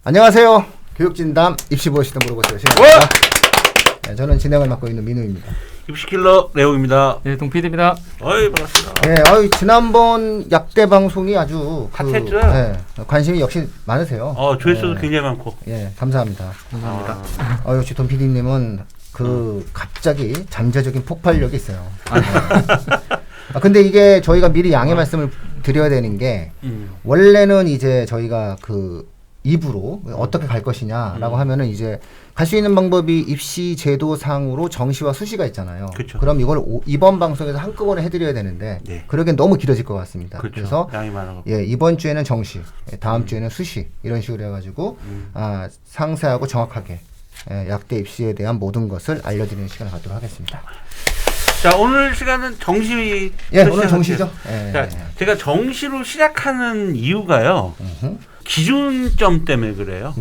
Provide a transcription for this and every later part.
안녕하세요. 교육진담 입시 무엇이든 물어보세요. 시간입니다. 네, 저는 진행을 맡고 있는 민우입니다. 입시킬러 레오입니다. 네, 동PD입니다. 어이 반갑습니다. 네, 지난번 약대 방송이 아주 핫했죠? 네, 관심이 역시 많으세요. 조회수도 네. 굉장히 많고. 예, 감사합니다. 감사합니다. 역시 돈 PD님은 갑자기 잠재적인 폭발력이 있어요. 근데 이게 저희가 미리 양해 말씀을 드려야 되는 게 원래는 이제 저희가 그 2부로 어떻게 갈 것이냐라고 하면은 이제 갈 수 있는 방법이 입시 제도상으로 정시와 수시가 있잖아요. 그쵸. 그럼 이걸 이번 방송에서 한꺼번에 해드려야 되는데 네. 그러기엔 너무 길어질 것 같습니다. 그렇죠. 그래서 양이 많아서. 예, 이번 주에는 정시, 다음 주에는 수시 이런 식으로 해가지고 상세하고 정확하게 약대 입시에 대한 모든 것을 알려드리는 시간을 갖도록 하겠습니다. 자, 오늘 시간은 정시. 예, 오늘 정시죠. 자, 제가 정시로 시작하는 이유가요. 기준점 때문에 그래요.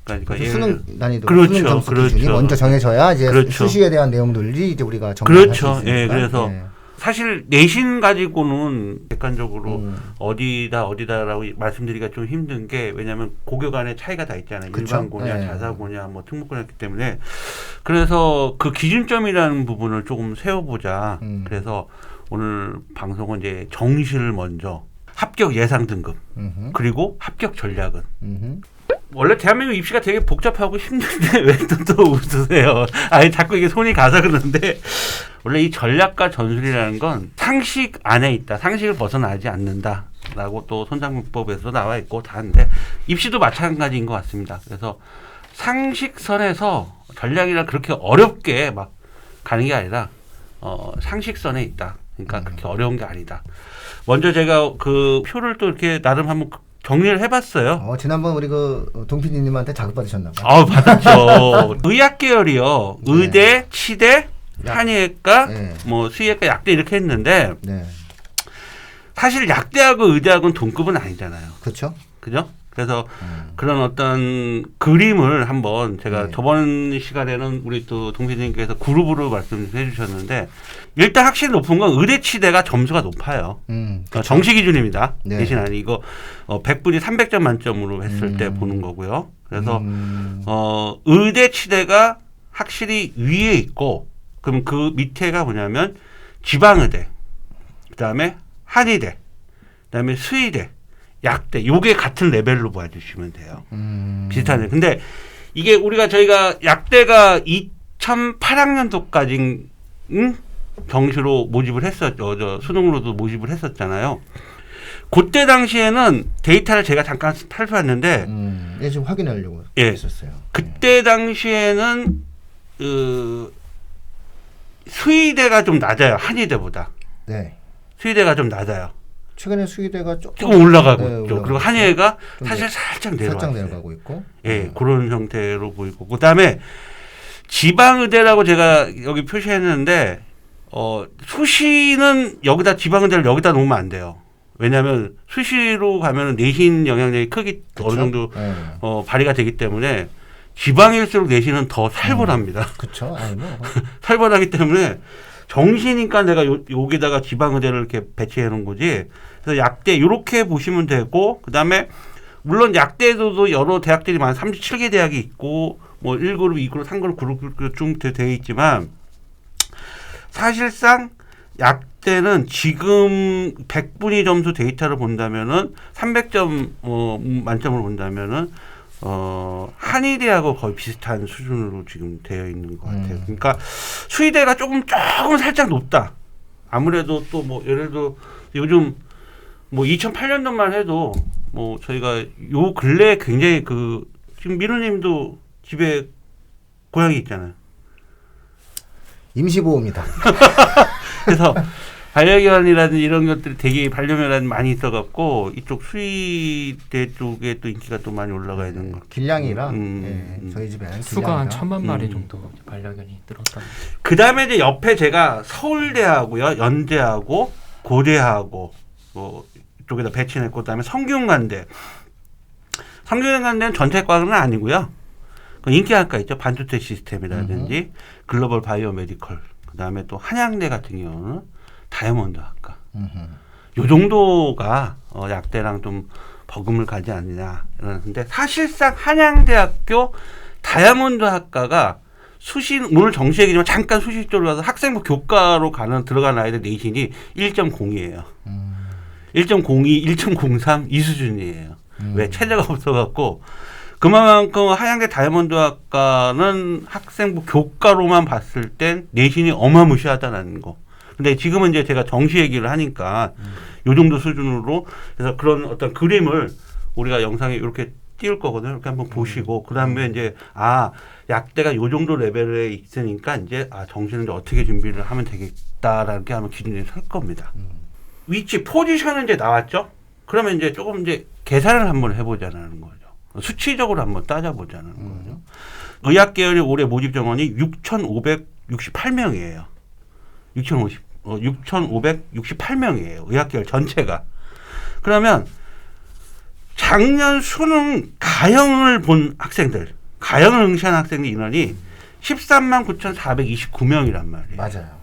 그러니까 수능 난이도, 그렇죠, 수능 점수 그렇죠. 기준이 먼저 정해져야 이제 그렇죠. 수시에 대한 내용들이 이제 우리가 정리할 수 그렇죠. 있으니까. 예, 그래서 사실 내신 가지고는 객관적으로 어디다라고 말씀드리기가 좀 힘든 게 왜냐하면 고교 간의 차이가 다 있잖아요. 그쵸? 일반고냐, 예. 자사고냐, 뭐 특목고냐였기 때문에 그래서 그 기준점이라는 부분을 조금 세워보자. 그래서 오늘 방송은 이제 정시를 먼저 합격 예상 등급 그리고 합격 전략은 원래 대한민국 입시가 되게 복잡하고 힘든데 왜 또 웃으세요? 아니 자꾸 이게 손이 가서 그러는데 원래 이 전략과 전술이라는 건 상식 안에 있다. 상식을 벗어나지 않는다라고 또 손장문법에서 나와 있고 다 하는데 입시도 마찬가지인 것 같습니다. 그래서 상식선에서 전략이라 그렇게 어렵게 막 가는 게 아니라 상식선에 있다. 그러니까 그렇게 어려운 게 아니다. 먼저 제가 그 표를 또 이렇게 나름 한번 정리를 해봤어요. 지난번 우리 동 PD님한테 자극 받으셨나 봐요. 받았죠. 의학 계열이요. 네. 의대, 치대, 한의학과, 네. 뭐 수의학과, 약대 이렇게 했는데 네, 사실 약대하고 의대하고는 동급은 아니잖아요. 그렇죠. 그죠? 그래서 그런 어떤 그림을 한번 제가 네. 저번 시간에는 우리 또 동생님께서 그룹으로 말씀해 주셨는데 일단 확실히 높은 건 의대 치대가 점수가 높아요. 정시 기준입니다. 네. 대신 아니 이거 100분이 300점 만점으로 했을 때 보는 거고요. 그래서 의대 치대가 확실히 위에 있고 그럼 그 밑에가 뭐냐면 지방의대, 그다음에 한의대, 그다음에 수의대, 약대 요게 같은 레벨로 봐주시면 돼요. 비슷하네. 근데 이게 저희가 약대가 2008학년도까지 정시로 모집을 했었죠. 수능으로도 모집을 했었잖아요. 그때 당시에는 데이터를 제가 잠깐 살펴봤는데 예, 좀 확인하려고 했었어요. 그때 당시에는 수의대가 좀 낮아요. 한의대보다. 네. 수의대가 좀 낮아요. 최근에 수의대가 조금 올라가고 네, 있죠. 그리고 한의회가 좀 사실 살짝 내려가고 있고. 예, 그런 형태로 보이고. 그다음에 지방의대라고 제가 여기 표시했는데 수시는 여기다 지방의대를 여기다 놓으면 안 돼요. 왜냐하면 수시로 가면은 내신 영향력이 크게 그쵸? 어느 정도 네. 발휘가 되기 때문에 지방일수록 내신은 더 살벌합니다. 그렇죠. 아니 뭐 살벌하기 때문에 정시니까 내가 여기다가 지방의대를 이렇게 배치해 놓은 거지. 그래서 약대 이렇게 보시면 되고 그다음에 물론 약대에도 여러 대학들이 많은 37개 대학이 있고 뭐 1그룹, 2그룹, 3그룹, 9그룹 쭉 되어 있지만 사실상 약대는 지금 100분위 점수 데이터를 본다면은 300점 만점으로 본다면은 한의대하고 거의 비슷한 수준으로 지금 되어 있는 것 같아요. 그러니까 수의대가 조금 살짝 높다. 아무래도 또 뭐 예를 들어 요즘 뭐 2008년도만 해도 뭐 저희가 요 근래에 굉장히 지금 민우님도 집에 고양이 있잖아요. 임시보호입니다. 그래서 반려견이라든지 이런 것들이 되게 반려묘란 많이 있어갖고 이쪽 수의대 쪽에 또 인기가 또 많이 올라가 있는 거. 길냥이랑 저희 집에는 수가 한 길냥이랑. 1000만 마리 정도 반려견이 늘었다. 그 다음에 이제 옆에 제가 서울대하고요, 연대하고 고대하고 뭐 이쪽에다 배치했고 그다음에 성균관대. 성균관대는 전체과는 아니고요. 그 인기학과 있죠. 반도체 시스템이라든지 글로벌 바이오 메디컬. 그다음에 또 한양대 같은 경우는 다이아몬드 학과. 요 정도가 약대랑 좀 버금을 가지 않느냐. 그런데 사실상 한양대학교 다이아몬드 학과가 오늘 정시 얘기지만 잠깐 수시적으로 가서 학생부 교과로 들어가는 아이들 내신이 1.0이에요. 1.02, 1.03 이 수준이에요. 왜? 체제가 없어갖고. 그만큼 한양대 다이아몬드 학과는 학생부 교과로만 봤을 땐 내신이 어마무시하다는 거. 근데 지금은 이제 제가 정시 얘기를 하니까 요 정도 수준으로 그래서 그런 어떤 그림을 우리가 영상에 이렇게 띄울 거거든요. 이렇게 한번 보시고 그다음에 이제 약대가 요 정도 레벨에 있으니까 이제 정시는 이제 어떻게 준비를 하면 되겠다라는 게 아마 기준이 설 겁니다. 위치 포지션은 이제 나왔죠. 그러면 이제 조금 이제 계산을 한번 해보자는 거죠. 수치적으로 한번 따져보자는 거죠. 의학계열의 올해 모집 정원이 6,568명이에요. 6,568명이에요. 의학계열 전체가. 그러면 작년 수능 가형을 본 학생들, 가형을 응시한 학생들 인원이 13만 9,429명이란 말이에요. 맞아요.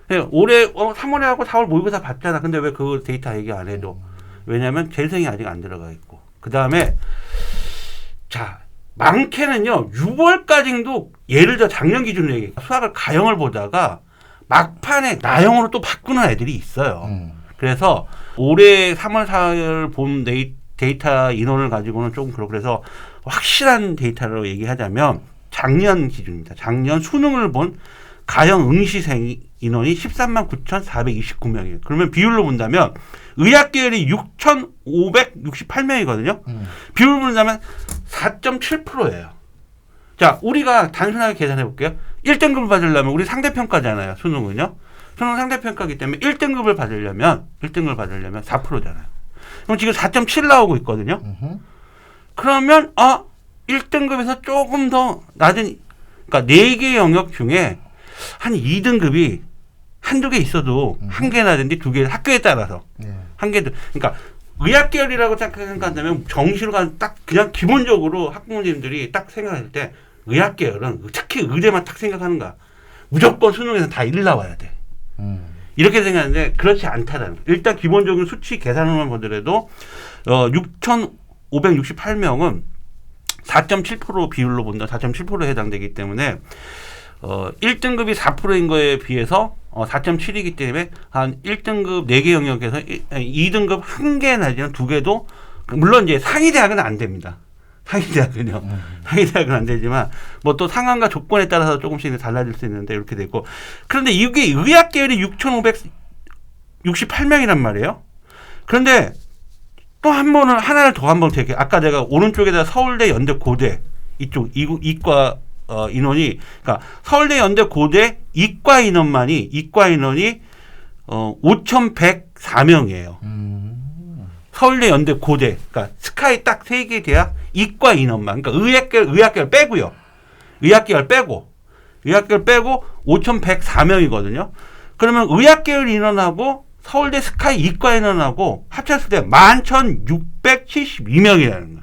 네, 올해 3월에 하고 4월 모의고사 봤잖아. 근데 왜 그 데이터 얘기 안 해줘? 왜냐하면 재생이 아직 안 들어가 있고. 그 다음에 자 많게는요 6월까지도 예를 들어 작년 기준으로 얘기해 수학을 가형을 보다가 막판에 나형으로 또 바꾸는 애들이 있어요. 그래서 올해 3월 4월 본 데이터 인원을 가지고는 조금 그렇고 그래서 확실한 데이터로 얘기하자면 작년 기준입니다. 작년 수능을 본 가형 응시생 인원이 13만 9,429명이에요. 그러면 비율로 본다면 의학계열이 6,568명이거든요. 비율로 본다면 4.7%예요. 자, 우리가 단순하게 계산해 볼게요. 1등급을 받으려면 우리 상대평가잖아요. 수능은요. 수능 상대평가이기 때문에 1등급을 받으려면 4%잖아요. 그럼 지금 4.7 나오고 있거든요. 그러면 1등급에서 조금 더 낮은 그러니까 4개 영역 중에 한 2등급이 한두 개 있어도 한 개나든지 두 개 학교에 따라서 한 개도 그러니까 의학계열이라고 딱 생각한다면 정시로 간 딱 그냥 기본적으로 학부모님들이 딱 생각할 때 의학계열은 특히 의대만 딱 생각하는가 무조건 수능에서 다 1 나와야 돼. 이렇게 생각하는데 그렇지 않다라는 거예요. 일단 기본적인 수치 계산으로만 보더라도 6,568명은 4.7% 비율로 본다. 4.7%에 해당되기 때문에 1등급이 4%인 거에 비해서 4.7이기 때문에 한 1등급 4개 영역에서 2등급 1개 내지는 2개도 물론 이제 상위대학은 안 됩니다. 상위대학은요. 상위대학은 안 되지만 뭐 또 상황과 조건에 따라서 조금씩 달라질 수 있는데 이렇게 되고 그런데 이게 의학계열이 6,568명이란 말이에요. 그런데 또 하나를 더 한번 되게 아까 제가 오른쪽에다 서울대, 연대, 고대 이쪽 이과 인원이 그러니까 서울대, 연대, 고대 이과 인원이 5,104명이에요. 서울대, 연대, 고대 그러니까 스카이 딱 3개 대학 이과 인원만 그러니까 의학계열 빼고요. 의학계열 빼고 5,104명이거든요. 그러면 의학계열 인원하고 서울대 스카이 이과 인원하고 합쳤을 때 11,672명이라는 거예요.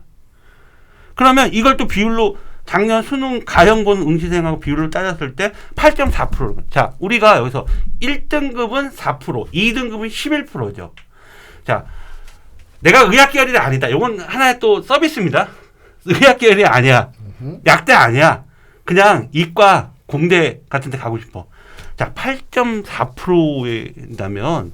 그러면 이걸 또 비율로 작년 수능 가형 본 응시생하고 비율을 따졌을 때 8.4%. 자, 우리가 여기서 1등급은 4%, 2등급은 11%죠. 자, 내가 의학계열이 아니다. 이건 하나의 또 서비스입니다. 의학계열이 아니야. 약대 아니야. 그냥 이과, 공대 같은 데 가고 싶어. 자, 8.4%인다면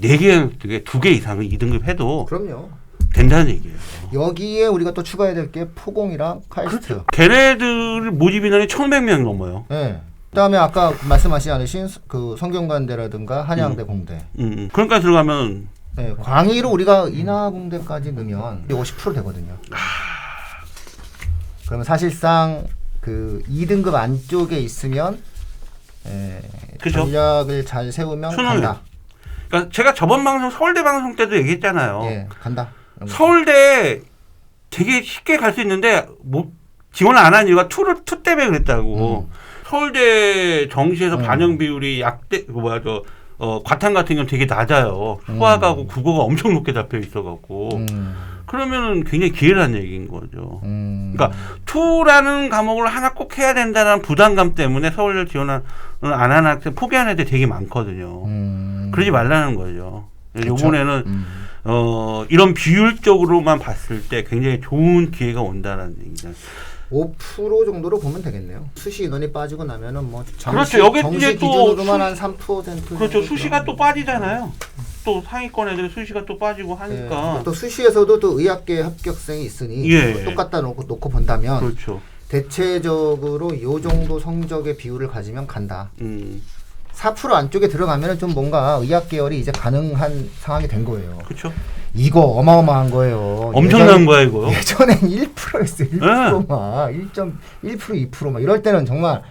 4개 중에 2개 이상은 2등급 해도 그럼요. 된다는 얘기예요. 여기에 우리가 또 추가해야 될 게 포공이랑 카이스트. 걔네들 모집 인원이 1,100명이 넘어요. 네. 그다음에 아까 말씀하시지 않으신 그 성균관대라든가 한양대 공대. 그러니까 들어가면 네, 광의로 우리가 인하공대까지 넣으면 50% 되거든요. 그러면 사실상 그 2등급 안쪽에 있으면 그죠? 전략을 잘 세우면 간다. 그러니까 제가 저번 방송 서울대 방송 때도 얘기했잖아요. 예, 간다. 서울대 되게 쉽게 갈 수 있는데 뭐 지원을 안 한 이유가 투 때문에 그랬다고. 서울대 정시에서 반영 비율이 과탐 같은 경우는 되게 낮아요. 수학하고 국어가 엄청 높게 잡혀 있어갖고 그러면은 굉장히 기회라는 얘기인 거죠. 그러니까 투라는 과목을 하나 꼭 해야 된다는 부담감 때문에 서울대 지원을 안 하는 학생 포기하는 애들 되게 많거든요. 그러지 말라는 거죠. 그렇죠? 요번에는 이런 비율적으로만 봤을 때 굉장히 좋은 기회가 온다는 얘기죠. 5% 정도로 보면 되겠네요. 수시 인원이 빠지고 나면은 뭐 그렇죠. 여기 정시 이제 또 기준으로만 한 3%. 그렇죠. 수시가 또 빠지잖아요. 또 상위권 애들 수시가 또 빠지고 하니까. 또 수시에서도 또 의학계 합격생이 있으니 예. 똑같다 놓고 본다면 그렇죠. 대체적으로 이 정도 성적의 비율을 가지면 간다. 4% 안쪽에 들어가면 좀 뭔가 의학 계열이 이제 가능한 상황이 된 거예요. 그렇죠. 이거 어마어마한 거예요. 엄청난 거야 이거. 예전엔 1%였어요. 1%막 1.1% 2%막 이럴 때는 정말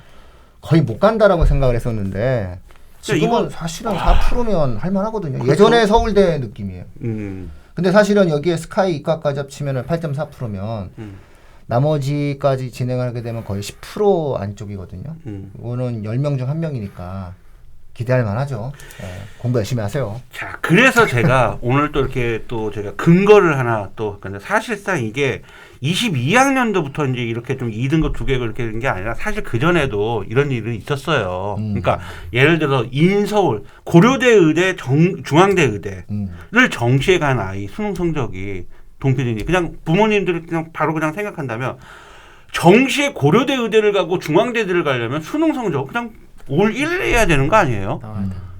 거의 못 간다라고 생각을 했었는데 지금은 이건 사실은 4%면 할만하거든요. 그렇죠. 예전에 서울대 느낌이에요. 음. 근데 사실은 여기에 스카이 이과까지 합치면 8.4%면 나머지까지 진행하게 되면 거의 10% 안쪽이거든요. 이거는 10명 중 1명이니까 기대할 만하죠. 네, 공부 열심히 하세요. 자, 그래서 제가 오늘 또 이렇게 또 제가 근거를 하나 또 근데 사실상 이게 22학년도부터 이제 이렇게 좀 2등급 2개가 이렇게 된 게 아니라 사실 그 전에도 이런 일은 있었어요. 그러니까 예를 들어 인서울 고려대 의대 중앙대 의대를 정시에 간 아이 수능 성적이 동필이니 그냥 부모님들이 그냥 바로 그냥 생각한다면 정시에 고려대 의대를 가고 중앙대 의대를 가려면 수능 성적 그냥 올 1을 해야 되는 거 아니에요?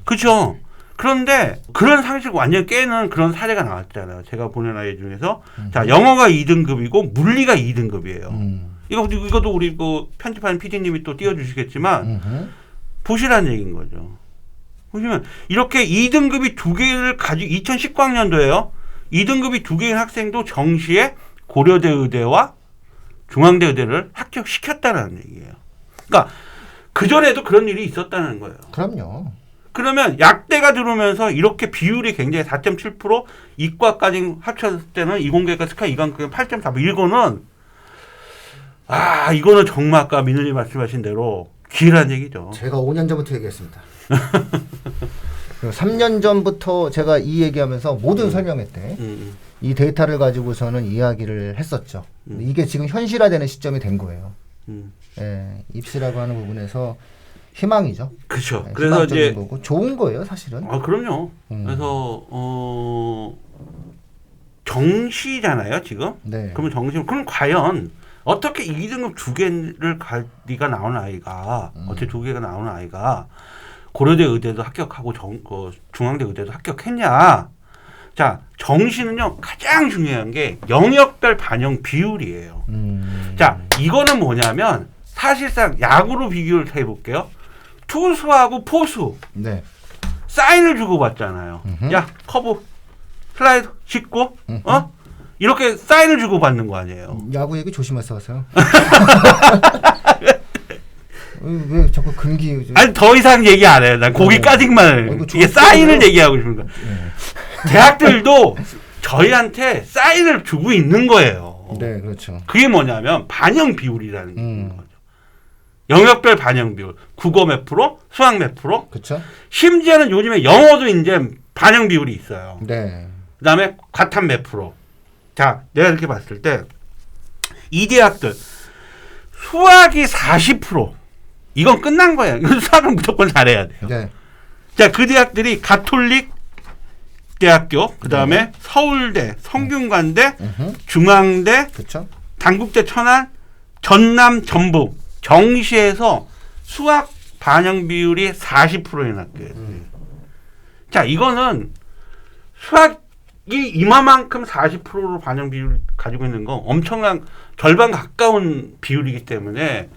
그렇죠. 그런데 그런 상식을 완전히 깨는 그런 사례가 나왔잖아요. 제가 보는 아이 중에서 자 영어가 2등급이고 물리가 2등급이에요. 이것도 우리 그 편집하는 PD님이 또 띄워주시겠지만 보시라는 얘기인 거죠. 보시면 이렇게 2등급이 2개를 가지고 2019학년도에요. 2등급이 2개인 학생도 정시에 고려대 의대와 중앙대 의대를 합격시켰다는 얘기예요. 그러니까 그전에도 그런 일이 있었다는 거예요. 그럼요. 그러면 약대가 들어오면서 이렇게 비율이 굉장히 4.7% 이과까지 합쳤을 때는 이공계과 스카이 이관계가 8.4%. 이거는 정말 아까 민우님 말씀하신 대로 기회란 얘기죠. 제가 5년 전부터 얘기했습니다. 3년 전부터 제가 이 얘기하면서 모든 설명회 때 이 데이터를 가지고서는 이야기를 했었죠. 이게 지금 현실화되는 시점이 된 거예요. 예, 입시라고 하는 부분에서 희망이죠. 그렇죠. 네, 그래서 이제 거고. 좋은 거예요, 사실은. 그럼요. 그래서 정시잖아요, 지금. 네. 그러면 그럼 과연 어떻게 2등급 2개를 네가 나오는 아이가 어떻게 2개가 나오는 아이가 고려대 의대도 합격하고 중앙대 의대도 합격했냐? 자, 정시는요 가장 중요한 게 영역별 반영 비율이에요. 자, 이거는 뭐냐면 사실상 야구로 비교를 해볼게요. 투수하고 포수 네. 사인을 주고 받잖아요. 야, 커브 슬라이드 짚고 이렇게 사인을 주고 받는 거 아니에요. 야구 얘기 조심해서 하세요. 왜 자꾸 금기? 아니 더 이상 얘기 안 해요. 난 거기까지만 이게 사인을 얘기하고 싶은 거야. 대학들도 저희한테 사인을 주고 있는 거예요. 네, 그렇죠. 그게 뭐냐면 반영 비율이라는 거죠. 영역별 반영 비율. 국어 몇 프로, 수학 몇 프로. 그렇죠. 심지어는 요즘에 영어도 이제 반영 비율이 있어요. 네. 그다음에 과탐 몇 프로. 자, 내가 이렇게 봤을 때 이 대학들 수학이 40%. 이건 끝난 거예요. 이건 수학은 무조건 잘해야 돼요. 네. 자, 그 대학들이 가톨릭 대학교, 그 다음에 서울대, 성균관대, 중앙대, 그렇죠. 단국대 천안, 전남, 전북 정시에서 수학 반영 비율이 40%인 학교예요. 자, 이거는 수학이 이만큼 40%로 반영 비율을 가지고 있는 건 엄청난 절반 가까운 비율이기 때문에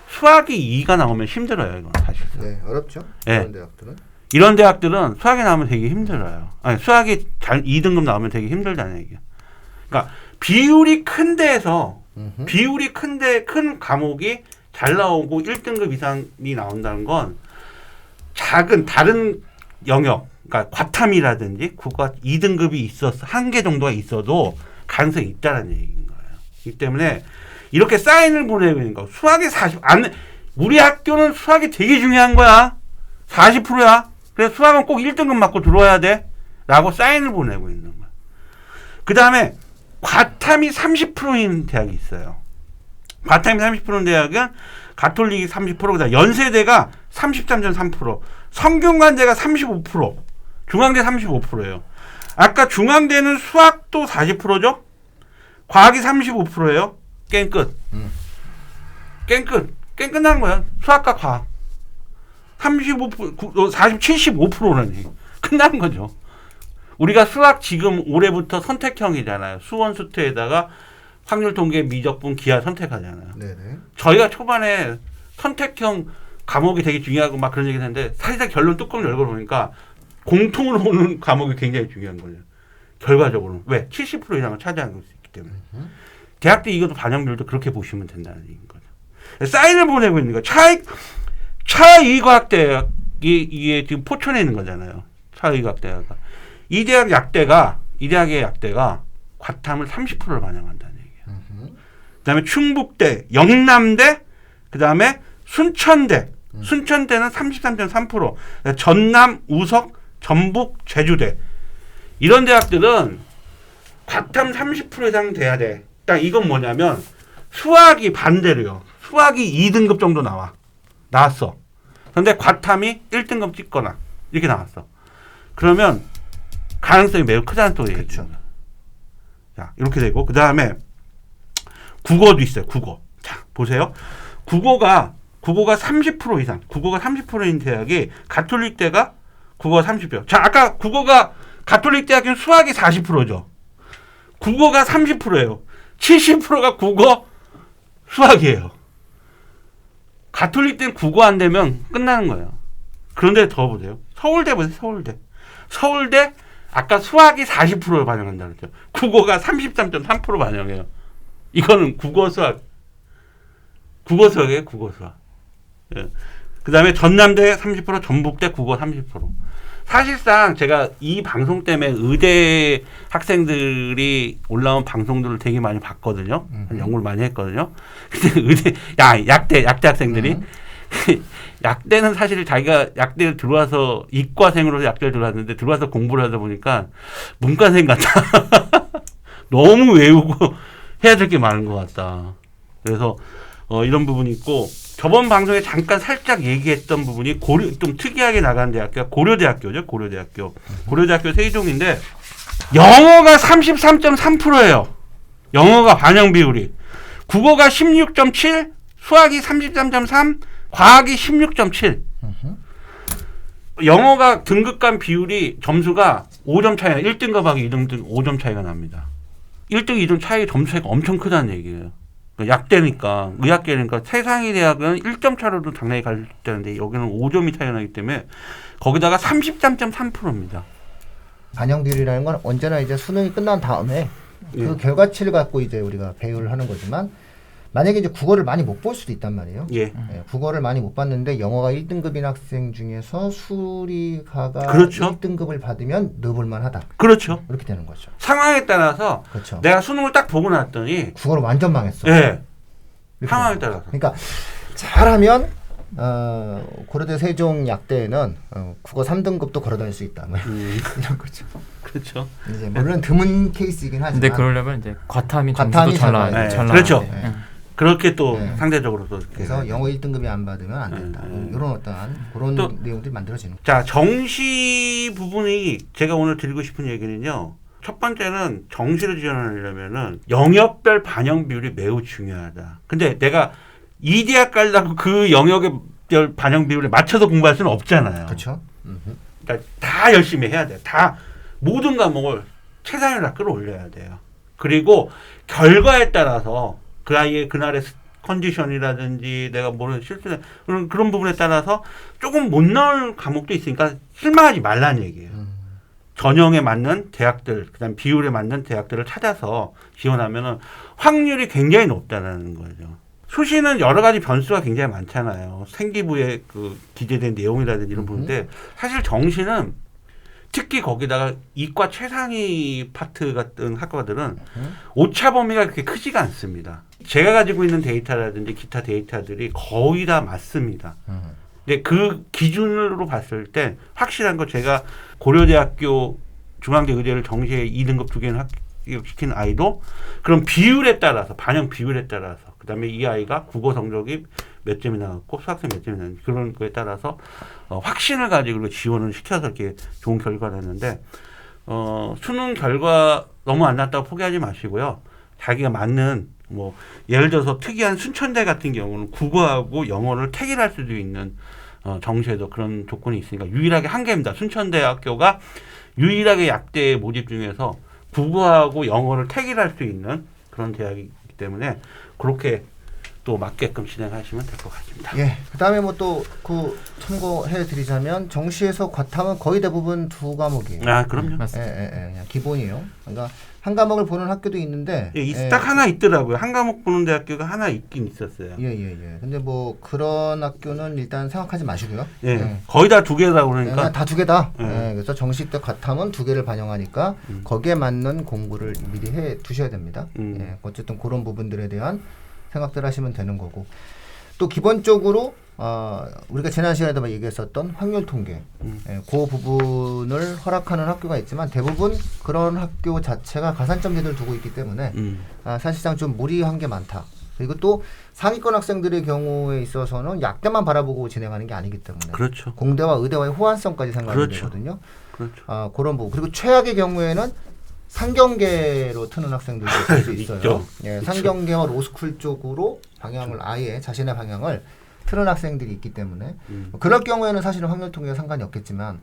수학이 2가 나오면 힘들어요. 이건 사실상. 네, 어렵죠. 네. 그런 대학들은. 이런 대학들은 수학이 나오면 되게 힘들어요. 아니, 수학이 2등급 나오면 되게 힘들다는 얘기예요. 그러니까 비율이 큰 데에서 비율이 큰 과목이 잘 나오고 1등급 이상이 나온다는 건 작은 다른 영역, 그러니까 과탐이라든지 국어 2등급이 있어서 1개 정도가 있어도 가능성이 있다는 얘기인 거예요. 이 때문에 이렇게 사인을 보내고 있는 거. 수학이 우리 학교는 수학이 되게 중요한 거야. 40%야. 그래서 수학은 꼭 1등급 맞고 들어와야 돼. 라고 사인을 보내고 있는 거야. 그 다음에 과탐이 30%인 대학이 있어요. 과탐이 30%인 대학은 가톨릭이 30%, 그다음 연세대가 33.3%, 성균관대가 35%, 중앙대 35%예요. 아까 중앙대는 수학도 40%죠? 과학이 35%예요. 게임 끝. 게임 끝. 게임 끝난 거야. 수학과 과학. 75%라니. 끝난 거죠. 우리가 수학 지금 올해부터 선택형이잖아요. 수원 수트에다가 확률 통계 미적분 기하 선택하잖아요. 네네. 저희가 초반에 선택형 과목이 되게 중요하고 막 그런 얘기를 했는데 사실상 결론 뚜껑 열고 보니까 공통으로 오는 과목이 굉장히 중요한 거예요. 결과적으로는. 왜? 70% 이상을 차지하는 것이 있기 때문에. 대학 때 이것도 반영률도 그렇게 보시면 된다는 얘기인 거죠. 사인을 보내고 있는 거예요. 차이과학대학이 이게 지금 포천에 있는 거잖아요. 차이과학대학가. 이 대학의 약대가 과탐을 30%를 반영한다는 얘기예요. 그다음에 충북대, 영남대, 그다음에 순천대. 순천대는 33.3%. 전남, 우석, 전북, 제주대. 이런 대학들은 과탐 30% 이상 돼야 돼. 딱 이건 뭐냐면 수학이 반대로요. 수학이 2등급 정도 나왔어. 그런데 과탐이 1등급 찍거나 이렇게 나왔어. 그러면 가능성이 매우 크다는 또 얘기죠. 자, 이렇게 되고 그다음에 국어도 있어요. 국어. 자, 보세요. 국어가 30% 이상. 국어가 30%인 대학이 가톨릭 대가 국어가 30%. 자, 아까 국어가 가톨릭 대학은 수학이 40%죠. 국어가 30%예요. 70%가 국어, 수학이에요. 가톨릭 대는 국어 안 되면 끝나는 거예요. 그런데 더 보세요. 서울대 보세요. 서울대 아까 수학이 40%를 반영한다 그랬죠. 국어가 33.3% 반영해요. 이거는 국어 수학이에요. 국어 수학. 예. 그 다음에 전남대 30%, 전북대 국어 30%. 사실상 제가 이 방송 때문에 의대 학생들이 올라온 방송들을 되게 많이 봤거든요. 연구를 많이 했거든요. 근데 약대 학생들이 약대는 사실 자기가 약대를 들어와서 이과생으로서 약대를 들어왔는데 들어와서 공부를 하다 보니까 문과생 같다. 너무 외우고 해야 될 게 많은 것 같다. 그래서 이런 부분이 있고 저번 방송에 잠깐 살짝 얘기했던 부분이 좀 특이하게 나가는 대학교가 고려대학교죠. 고려대학교 세종인데 영어가 33.3%예요. 영어가 반영 비율이. 국어가 16.7, 수학이 33.3, 과학이 16.7. 영어가 등급 간 비율이 점수가 5점 차이나 1등급하고 2등급 5점 차이가 납니다. 1등, 2등 차이 점수 차이가 엄청 크다는 얘기예요. 약대니까 의학계니까 세상의 대학은 1점 차로도 당연히 갈 때인데 여기는 5점이 차이가 나기 때문에 거기다가 33.3%입니다. 반영 비율이라는 건 언제나 이제 수능이 끝난 다음에 그 결과치를 갖고 이제 우리가 배열을 하는 거지만 만약에 이제 국어를 많이 못 볼 수도 있단 말이에요. 예. 국어를 많이 못 봤는데 영어가 1등급인 학생 중에서 수리가가 그렇죠. 1등급을 받으면 넣어볼만 하다. 그렇죠. 이렇게 되는 거죠. 상황에 따라서 그렇죠. 내가 수능을 딱 보고 났더니 국어를 완전 망했어. 예. 상황에 따라서. 그러니까 잘하면 고려대 세종 약대에는 국어 3등급도 걸어다닐 수 있다. 뭐 이런 거죠. 그렇죠. 이제 물론 드문 케이스이긴 하지만. 근데 그러려면 이제 과탐이 점수도 과탐이 잘 잘 나와야 나와요. 그렇죠. 돼. 그렇게 또 네. 상대적으로 또 그래서 영어 1등급이 안 받으면 안 된다. 이런 어떠한 그런 또, 내용들이 만들어지는 거죠. 자, 정시 부분이 제가 오늘 드리고 싶은 얘기는요. 첫 번째는 정시를 지원하려면은 영역별 반영 비율이 매우 중요하다. 근데 내가 이 대학 가려고 그 영역별 반영 비율에 맞춰서 공부할 수는 없잖아요. 그렇죠. 그러니까 다 열심히 해야 돼요. 다 모든 과목을 최상위로 다 끌어올려야 돼요. 그리고 결과에 따라서 그 아이의 그날의 컨디션이라든지 내가 모르는 실수 그런 부분에 따라서 조금 못 나올 과목도 있으니까 실망하지 말라는 얘기예요. 전형에 맞는 대학들, 그다음 비율에 맞는 대학들을 찾아서 지원하면은 확률이 굉장히 높다는 거죠. 수시는 여러 가지 변수가 굉장히 많잖아요. 생기부에 그 기재된 내용이라든지 이런 부분인데 사실 정시는 특히 거기다가 이과 최상위 파트 같은 학과들은 오차 범위가 그렇게 크지가 않습니다. 제가 가지고 있는 데이터라든지 기타 데이터들이 거의 다 맞습니다. 근데 그 기준으로 봤을 때 확실한 거 제가 고려대학교 중앙대 의대를 정시에 2등급 2개는 합격시킨 아이도 그런 비율에 따라서 반영 비율에 따라서 그다음에 이 아이가 국어 성적이 몇 점이 나왔고 수학생 몇 점이 나왔는지 그런 거에 따라서 확신을 가지고 지원을 시켜서 이렇게 좋은 결과를 했는데 수능 결과 너무 안 났다고 포기하지 마시고요. 자기가 맞는 뭐 예를 들어서 특이한 순천대 같은 경우는 국어하고 영어를 택일할 수도 있는 정시에도 그런 조건이 있으니까 유일하게 한 개입니다. 순천대학교가 유일하게 약대 모집 중에서 국어하고 영어를 택일할 수 있는 그런 대학이기 때문에 그렇게 또 맞게끔 진행하시면 될 것 같습니다. 예. 그다음에 뭐 또 그 참고해 드리자면 정시에서 과탐은 거의 대부분 2과목이에요. 아, 그럼요. 맞습니다. 그냥 기본이에요. 그러니까 한 과목을 보는 학교도 있는데 딱 하나 있더라고요. 한 과목 보는 대학교가 하나 있긴 있었어요. 예. 근데 뭐 그런 학교는 일단 생각하지 마시고요. 예. 거의 다 2개라고 그러니까. 다 2개다. 그래서 정시 때 과탐은 2개를 반영하니까 거기에 맞는 공부를 미리 해 두셔야 됩니다. 예. 어쨌든 그런 부분들에 대한 생각들 하시면 되는 거고. 또 기본적으로 우리가 지난 시간에도 얘기했었던 확률 통계 그 부분을 허락하는 학교가 있지만 대부분 그런 학교 자체가 가산점 제도를 두고 있기 때문에 사실상 좀 무리한 게 많다. 그리고 또 상위권 학생들의 경우에 있어서는 약대만 바라보고 진행하는 게 아니기 때문에 그렇죠. 공대와 의대와의 호환성까지 생각이 그렇죠. 되거든요. 그렇죠. 그런 부분. 그리고 최악의 경우에는 상경계로 트는 학생들도 있을 수 있어요. 예, 상경계와 로스쿨 쪽으로 방향을 아예 자신의 방향을 트는 학생들이 있기 때문에 그럴 경우에는 사실은 확률 통계가 상관이 없겠지만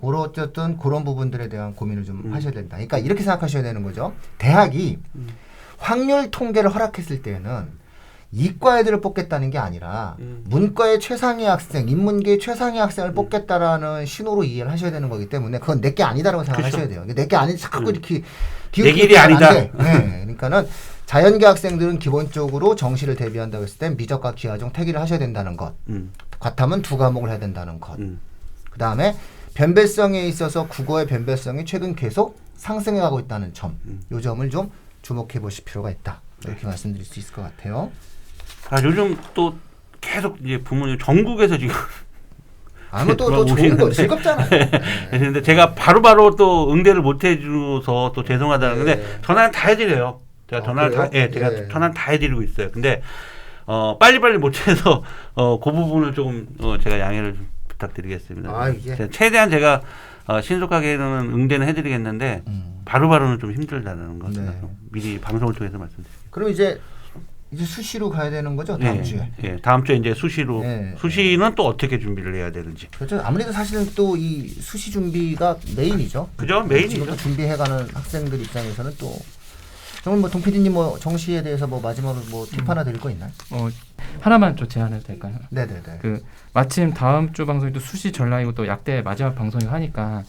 어쨌든 그런 부분들에 대한 고민을 좀 하셔야 된다. 그러니까 이렇게 생각하셔야 되는 거죠. 대학이 확률 통계를 허락했을 때는 이과 애들을 뽑겠다는 게 아니라 문과의 최상위 학생, 인문계의 최상위 학생을 뽑겠다라는 신호로 이해를 하셔야 되는 거기 때문에 그건 내게 아니다라고 생각하셔야 돼요. 내게 아닌 자꾸 이렇게 내 길이 아니다. 네, 그러니까는 자연계 학생들은 기본적으로 정시를 대비한다고 했을 때 미적과 기하종 태기를 하셔야 된다는 것. 과탐은 2과목을 해야 된다는 것. 그 다음에 변별성에 있어서 국어의 변별성이 최근 계속 상승해 가고 있다는 점. 이 점을 좀 주목해 보실 필요가 있다. 이렇게 말씀드릴 수 있을 것 같아요. 요즘 또 계속 이제 부모님 전국에서 지금 또 좋은 거 즐겁잖아요. 근데 제가 바로바로 또 응대를 못 해줘서 또 죄송하다는 건데 전화는 다 해드려요. 제가 전화를 다 해드리고 있어요. 근데 빨리빨리 못 해서 그 부분을 조금 제가 양해를 좀 부탁드리겠습니다. 최대한 제가 신속하게는 응대는 해드리겠는데 바로바로는 좀 힘들다는 것을 미리 방송을 통해서 말씀드립니다. 그럼 이제 수시로 가야 되는 거죠? 다음 주에. 다음 주에 이제 수시로. 수시는 또 어떻게 준비를 해야 되는지. 그렇죠. 아무래도 사실은 또 이 수시 준비가 메인이죠. 그죠? 메인이죠. 지금 준비해가는 학생들 입장에서는 또 정말 뭐 동PD님 뭐 정시에 대해서 뭐 마지막으로 뭐 팁 하나 드릴 거 있나요? 하나만 좀 제안해도 될까요? 네네네. 그 마침 다음 주 방송이 또 수시 전략이고 또 약대 마지막 방송이고 하니까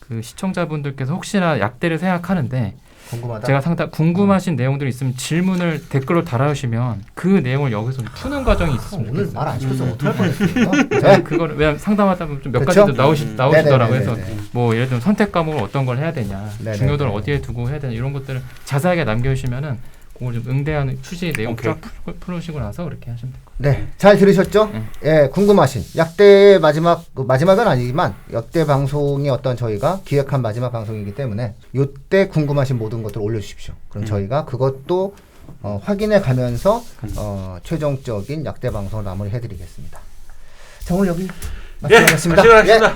그 시청자분들께서 혹시나 약대를 생각하는데 궁금하다. 제가 상당 궁금하신 내용들이 있으면 질문을 댓글로 달아주시면 그 내용을 여기서 푸는 과정이 있었으면 오늘 좋겠어요. 말 안 시켜서 어떡할 뻔했어요. 그거를 왜냐면 상담하다 보면 좀 몇 그쵸? 가지 나오시더라고요. 네네네네네. 그래서 뭐 예를 들면 선택 과목을 어떤 걸 해야 되냐, 네네네. 중요도를 어디에 두고 해야 되냐 이런 것들을 자세하게 남겨주시면은 그걸 좀 응대하는 수시 내용 쫙 풀으시고 나서 그렇게 하시면 될 것 같아요. 네, 잘 들으셨죠? 예, 궁금하신 약대의 마지막은 아니지만 역대 방송이 어떤 저희가 기획한 마지막 방송이기 때문에 이때 궁금하신 모든 것들을 올려주십시오. 그럼 저희가 그것도 확인해 가면서 최종적인 약대 방송을 마무리해드리겠습니다. 자, 오늘 여기 마치겠습니다. 마치겠습니다.